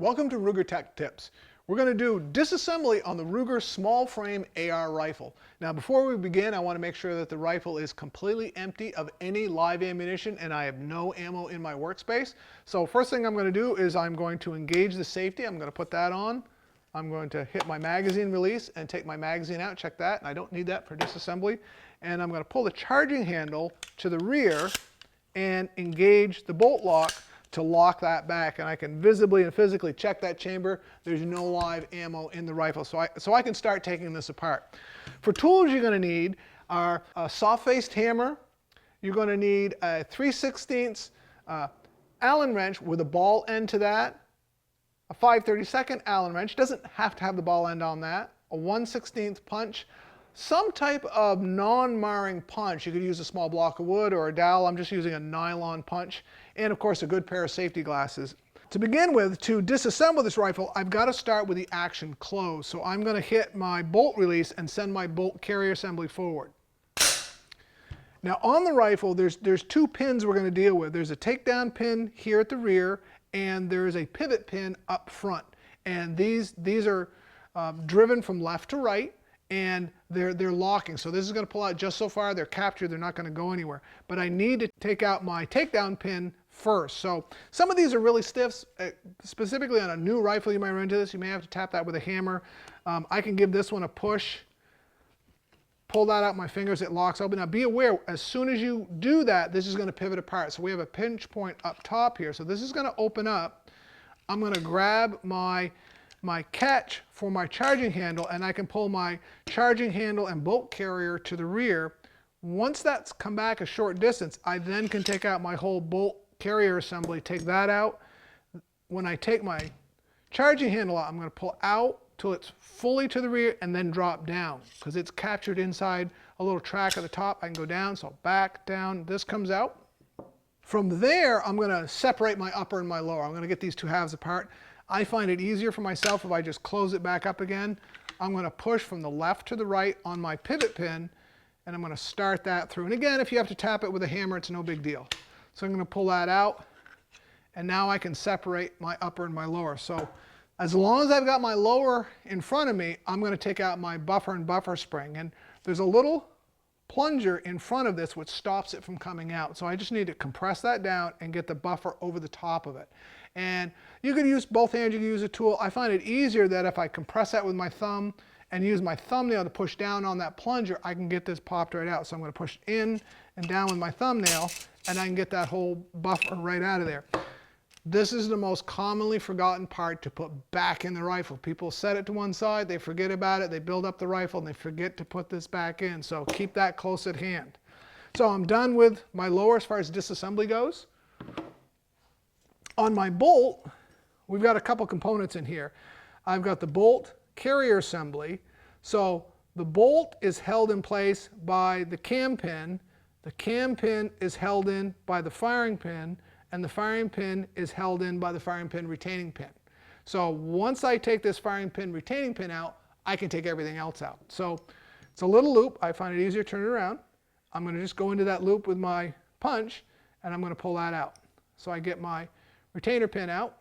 Welcome to Ruger Tech Tips. We're going to do disassembly on the Ruger small frame AR rifle. Now before we begin, I want to make sure that the rifle is completely empty of any live ammunition and I have no ammo in my workspace. So first thing I'm going to do is I'm going to engage the safety. I'm going to put that on. I'm going to hit my magazine release and take my magazine out. Check that. I don't need that for disassembly. And I'm going to pull the charging handle to the rear and engage the bolt lock to lock that back, and I can visibly and physically check that chamber. There's no live ammo in the rifle, so I can start taking this apart. For tools you're going to need are a soft-faced hammer. You're going to need a 3/16 Allen wrench with a ball end to that, a 5/32 Allen wrench, doesn't have to have the ball end on that, a 1/16 punch, some type of non-marring punch. You could use a small block of wood or a dowel. I'm just using a nylon punch. And of course a good pair of safety glasses. To begin with, to disassemble this rifle, I've got to start with the action close. So I'm going to hit my bolt release and send my bolt carrier assembly forward. Now on the rifle, there's two pins we're going to deal with. There's a takedown pin here at the rear, and there's a pivot pin up front. And these are driven from left to right, and they're locking. So this is going to pull out just so far. They're captured. They're not going to go anywhere. But I need to take out my takedown pin first. So some of these are really stiff. Specifically on a new rifle, you might run into this. You may have to tap that with a hammer. I can give this one a push. Pull that out my fingers. It locks open. Now be aware, as soon as you do that, this is going to pivot apart. So we have a pinch point up top here. So this is going to open up. I'm going to grab my catch for my charging handle, and I can pull my charging handle and bolt carrier to the rear. Once that's come back a short distance, I then can take out my whole bolt carrier assembly, take that out. When I take my charging handle out, I'm going to pull out till it's fully to the rear and then drop down because it's captured inside a little track at the top. I can go down, so back, down, this comes out. From there, I'm going to separate my upper and my lower. I'm going to get these two halves apart. I find it easier for myself if I just close it back up again. I'm going to push from the left to the right on my pivot pin, and I'm going to start that through. And again, if you have to tap it with a hammer, it's no big deal. So I'm going to pull that out, and now I can separate my upper and my lower. So as long as I've got my lower in front of me, I'm going to take out my buffer and buffer spring. And there's a little plunger in front of this which stops it from coming out. So I just need to compress that down and get the buffer over the top of it. And you could use both hands, you can use a tool. I find it easier that if I compress that with my thumb and use my thumbnail to push down on that plunger, I can get this popped right out. So I'm going to push in and down with my thumbnail, and I can get that whole buffer right out of there. This is the most commonly forgotten part to put back in the rifle. People set it to one side, they forget about it, they build up the rifle, and they forget to put this back in. So keep that close at hand. So I'm done with my lower as far as disassembly goes. On my bolt, we've got a couple components in here. I've got the bolt carrier assembly. So the bolt is held in place by the cam pin. The cam pin is held in by the firing pin, and the firing pin is held in by the firing pin retaining pin. So once I take this firing pin retaining pin out, I can take everything else out. So it's a little loop. I find it easier to turn it around. I'm going to just go into that loop with my punch, and I'm going to pull that out. So I get my retainer pin out.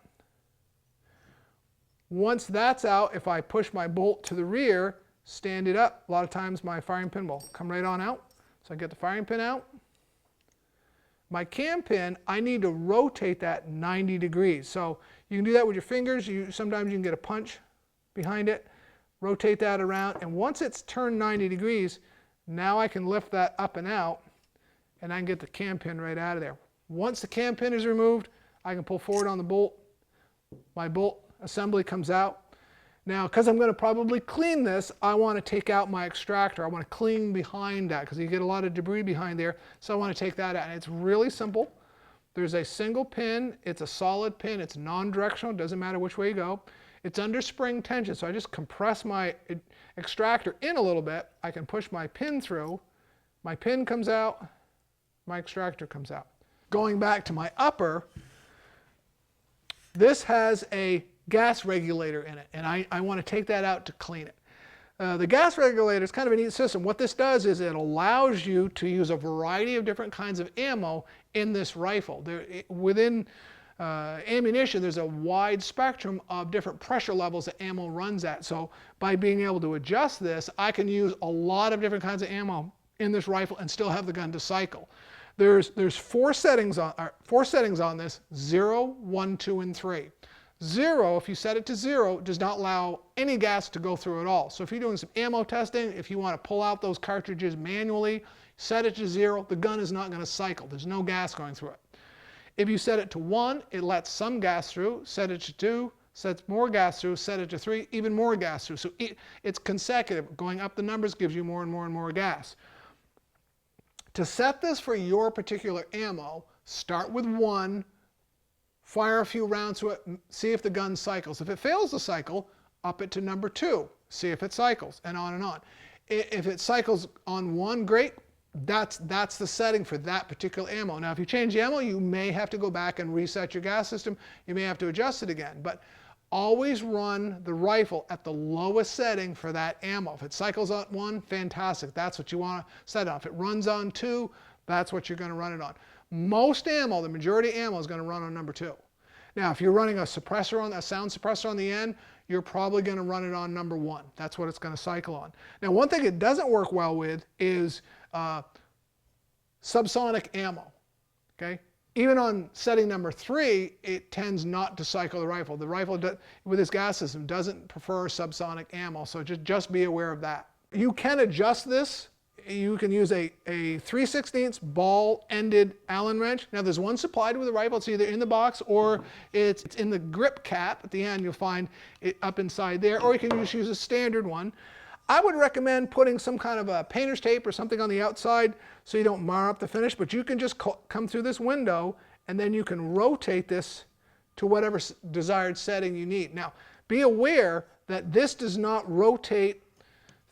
Once that's out, if I push my bolt to the rear, stand it up, a lot of times my firing pin will come right on out. So I get the firing pin out. My cam pin, I need to rotate that 90 degrees. So you can do that with your fingers. Sometimes you can get a punch behind it, rotate that around, and once it's turned 90 degrees, now I can lift that up and out, and I can get the cam pin right out of there. Once the cam pin is removed, I can pull forward on the bolt. My bolt assembly comes out. Now, because I'm going to probably clean this, I want to take out my extractor. I want to clean behind that because you get a lot of debris behind there. So I want to take that out. And it's really simple. There's a single pin. It's a solid pin. It's non-directional. It doesn't matter which way you go. It's under spring tension. So I just compress my extractor in a little bit. I can push my pin through. My pin comes out. My extractor comes out. Going back to my upper, this has a gas regulator in it, and I want to take that out to clean it. The gas regulator is kind of a neat system. What this does is it allows you to use a variety of different kinds of ammo in this rifle. Within ammunition, there's a wide spectrum of different pressure levels that ammo runs at. So by being able to adjust this, I can use a lot of different kinds of ammo in this rifle and still have the gun to cycle. There's four settings on this: 0, 1, 2, and 3. 0, if you set it to 0, does not allow any gas to go through at all. So if you're doing some ammo testing, if you want to pull out those cartridges manually, set it to 0, the gun is not going to cycle. There's no gas going through it. If you set it to 1, it lets some gas through. Set it to 2, sets more gas through. Set it to 3, even more gas through. So it's consecutive. Going up the numbers gives you more and more and more gas. To set this for your particular ammo, start with 1, fire a few rounds to it, see if the gun cycles. If it fails to cycle, up it to number 2, see if it cycles, and on and on. If it cycles on 1, great. That's the setting for that particular ammo. Now, if you change the ammo, you may have to go back and reset your gas system. You may have to adjust it again. But always run the rifle at the lowest setting for that ammo. If it cycles on 1, fantastic. That's what you want to set on. If it runs on 2, that's what you're going to run it on. Most ammo, the majority of ammo, is going to run on number 2. Now, if you're running a suppressor on a sound suppressor on the end, you're probably going to run it on number 1. That's what it's going to cycle on. Now, one thing it doesn't work well with is subsonic ammo. Okay? Even on setting number 3, it tends not to cycle the rifle. The rifle, with its gas system, doesn't prefer subsonic ammo, so just be aware of that. You can adjust this. You can use a 3/16 ball-ended Allen wrench. Now, there's one supplied with the rifle. It's either in the box or it's in the grip cap. At the end, you'll find it up inside there, or you can just use a standard one. I would recommend putting some kind of a painter's tape or something on the outside so you don't mar up the finish, but you can just come through this window and then you can rotate this to whatever desired setting you need. Now, be aware that this does not rotate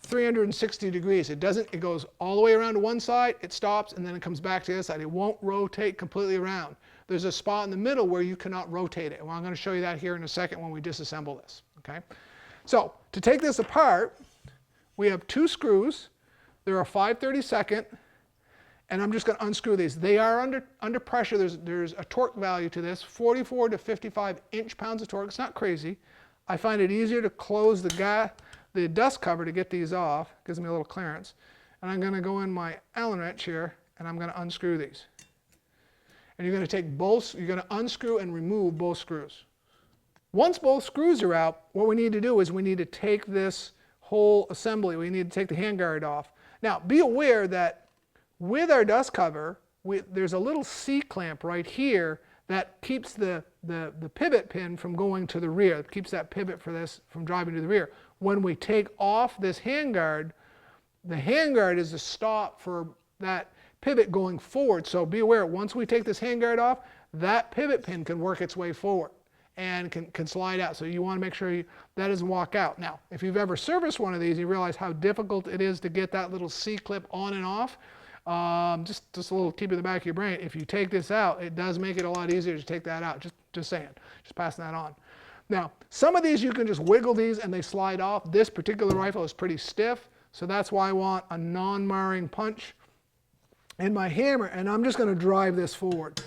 360 degrees. It doesn't. It goes all the way around to one side, it stops, and then it comes back to the other side. It won't rotate completely around. There's a spot in the middle where you cannot rotate it. Well, I'm going to show you that here in a second when we disassemble this. Okay? So, to take this apart, we have 2 screws. They're a 5/32, and I'm just going to unscrew these. They are under pressure. There's a torque value to this, 44 to 55 inch-pounds of torque. It's not crazy. I find it easier to close the dust cover to get these off. It gives me a little clearance. And I'm going to go in my Allen wrench here, and I'm going to unscrew these. And you're going to take both. You're going to unscrew and remove both screws. Once both screws are out, what we need to do is we need to take this whole assembly. We need to take the handguard off. Now, be aware that with our dust cover, there's a little C-clamp right here that keeps the pivot pin from going to the rear. It keeps that pivot for this from driving to the rear. When we take off this handguard, the handguard is the stop for that pivot going forward. So be aware, once we take this handguard off, that pivot pin can work its way forward and can slide out. So you want to make sure that doesn't walk out. Now, if you've ever serviced one of these, you realize how difficult it is to get that little C-clip on and off. Just a little tip in the back of your brain. If you take this out, it does make it a lot easier to take that out. Just saying. Just passing that on. Now, some of these you can just wiggle these and they slide off. This particular rifle is pretty stiff, so that's why I want a non-marring punch in my hammer, and I'm just going to drive this forward.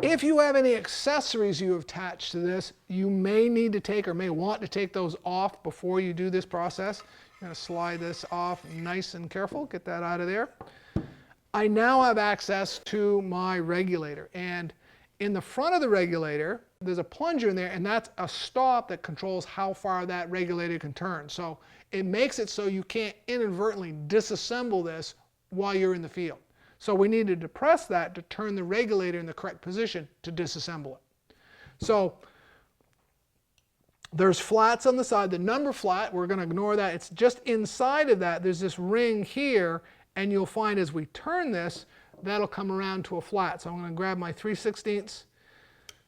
If you have any accessories you have attached to this, you may need to take or may want to take those off before you do this process. I'm going to slide this off nice and careful, get that out of there. I now have access to my regulator, and in the front of the regulator, there's a plunger in there, and that's a stop that controls how far that regulator can turn. So it makes it so you can't inadvertently disassemble this while you're in the field. So we need to depress that to turn the regulator in the correct position to disassemble it. So there's flats on the side. The number flat, we're going to ignore that. It's just inside of that. There's this ring here, and you'll find as we turn this, that'll come around to a flat. So I'm going to grab my 3/16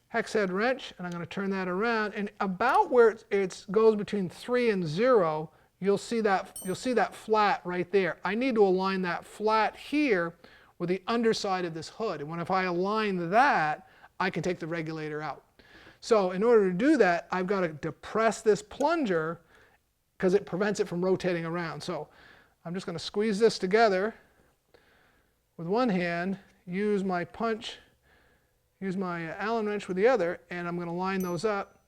hex head wrench, and I'm going to turn that around. And about where it goes between 3 and 0, you'll see that flat right there. I need to align that flat here with the underside of this hood. And if I align that, I can take the regulator out. So in order to do that, I've got to depress this plunger because it prevents it from rotating around. So I'm just going to squeeze this together with one hand, use my punch, use my Allen wrench with the other, and I'm going to line those up,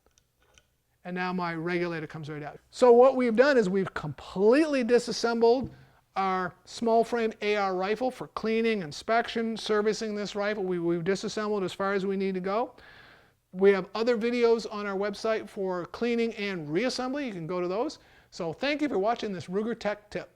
and now my regulator comes right out. So what we've done is we've completely disassembled our small frame AR rifle for cleaning, inspection, servicing this rifle. We've disassembled as far as we need to go. We have other videos on our website for cleaning and reassembly. You can go to those. So thank you for watching this Ruger Tech Tip.